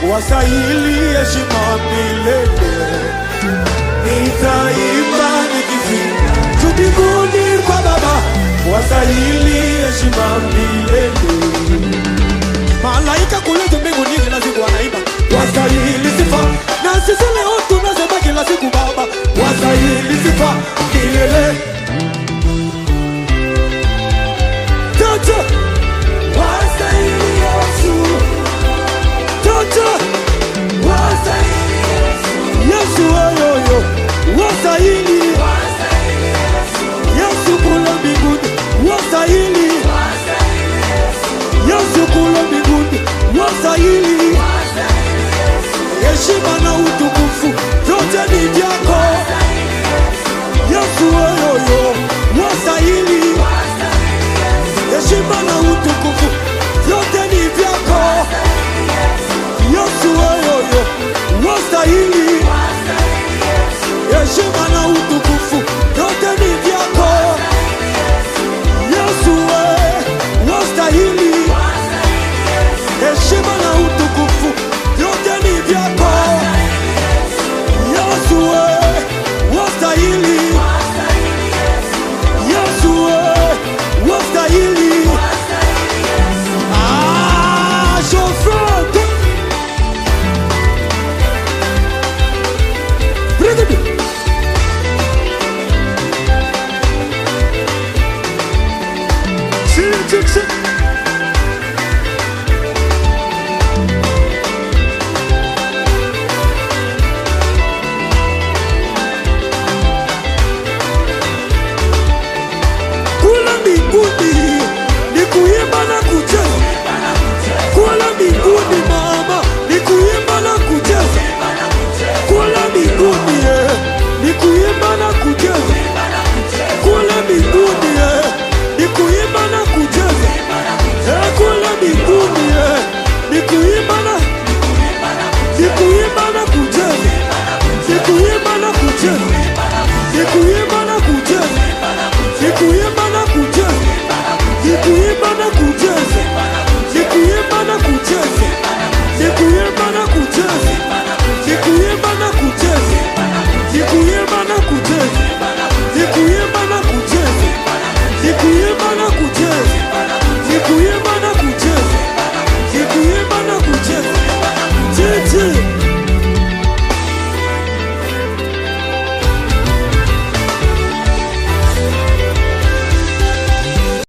wastahili heshima milele. Nitaimba nikifika juu mbinguni kwa Baba, wastahili heshima milele. Malaika kule juu mbinguni kila siku wanaimba wastahili sifa, na sisi leo tunasema kila siku Baba, wastahili sifa milele. Tata wastahili Yesu, tata wastahili Yesu, Yesu oyoyo wastahili, Yesu kule mbinguni wastahili, Yesu kule mbinguni wastahili, heshima na utukufu vyote ni vyako. Yesu oyoyo wastahili, heshima na utukufu vyote ni vyako. Yesu oyoyo wastahili, heshima na utukufu vyote ni vyako. Yesu wastahili, heshima na utukufu vyote ni vyako. Yesu wastahili, Yesu wastahili. Chauffeur, bring it. Sit. Kula mbinguni ni kuimba na kucheza. Kula mbinguni mama ni kuimba na kucheza. Kula mbinguni ni kuimba na kucheza. Kula mbinguni ni kuimba na kucheza. Kula mbinguni ni kuimba na